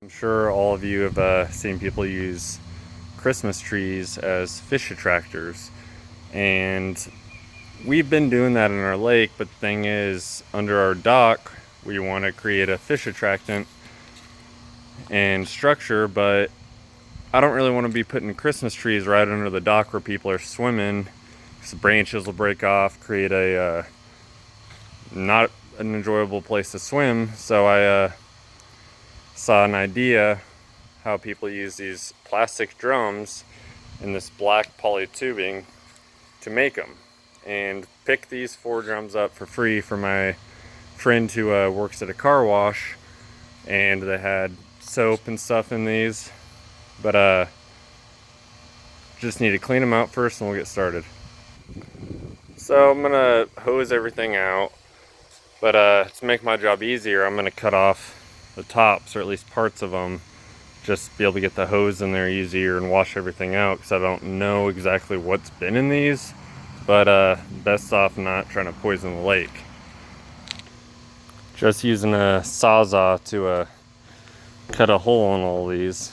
I'm sure all of you have seen people use Christmas trees as fish attractors, and we've been doing that in our lake, but the thing is, under our dock we want to create a fish attractant and structure, but I don't really want to be putting Christmas trees right under the dock where people are swimming, because the branches will break off, create a not an enjoyable place to swim. So I saw an idea how people use these plastic drums in this black poly tubing to make them, and pick these 4 drums up for free for my friend who works at a car wash, and they had soap and stuff in these, but just need to clean them out first and we'll get started. So I'm gonna hose everything out, but to make my job easier, I'm gonna cut off the tops, or at least parts of them, just be able to get the hose in there easier and wash everything out, because I don't know exactly what's been in these, but best off not trying to poison the lake. Just using a sawzall to cut a hole in all these.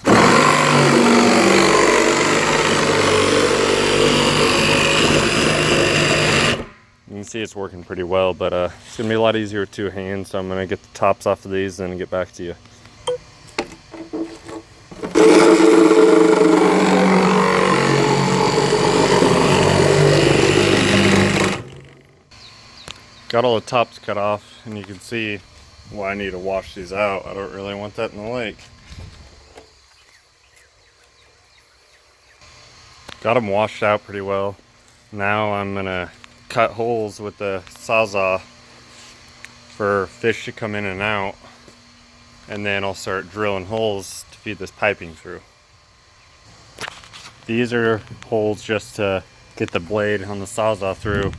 You can see it's working pretty well, but it's gonna be a lot easier with 2 hands, so I'm gonna get the tops off of these and get back to you. Got all the tops cut off, and you can see why I need to wash these out. I don't really want that in the lake. Got them washed out pretty well. Now I'm gonna cut holes with the sawzall for fish to come in and out, and then I'll start drilling holes to feed this piping through. These are holes just to get the blade on the sawzall through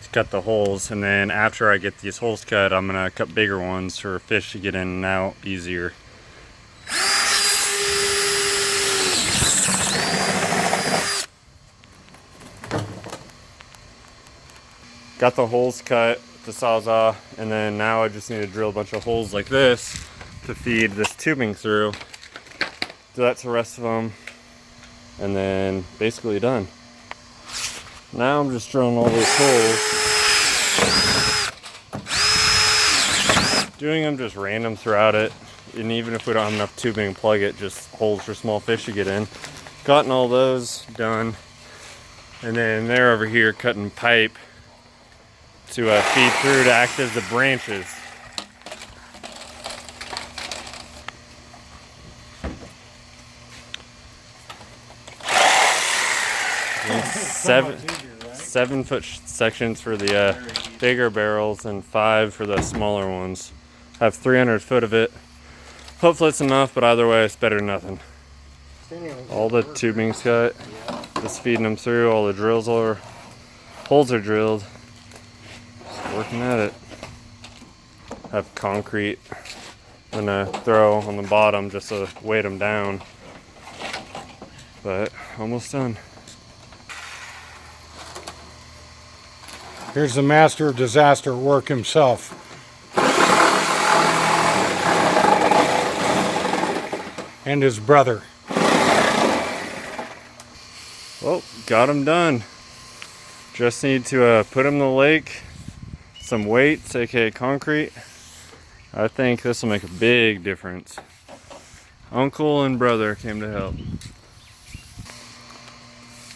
to cut the holes, and then after I get these holes cut, I'm gonna cut bigger ones for fish to get in and out easier. Got the holes cut with the sawzall, and then now I just need to drill a bunch of holes like this to feed this tubing through. Do that to the rest of them, and then basically done. Now I'm just drilling all those holes. Doing them just random throughout it, and even if we don't have enough tubing to plug it, just holes for small fish to get in. Gotten all those done, and then they're over here cutting pipe to feed through to act as the branches. And 7-foot sections for the bigger barrels and 5 for the smaller ones. I have 300 foot of it. Hopefully it's enough, but either way it's better than nothing. All the tubing's cut, just feeding them through. All the holes are drilled. Working at it. Have concrete I'm gonna throw on the bottom just to weight them down, but almost done. Here's the master of disaster work himself. And his brother. Well, got them done. Just need to put them in the lake. Some weights, aka concrete. I think this will make a big difference. Uncle and brother came to help.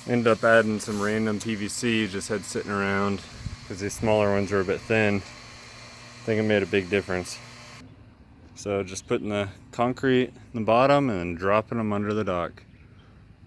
Ended up adding some random PVC just had sitting around because these smaller ones are a bit thin. I think it made a big difference. So just putting the concrete in the bottom and dropping them under the dock.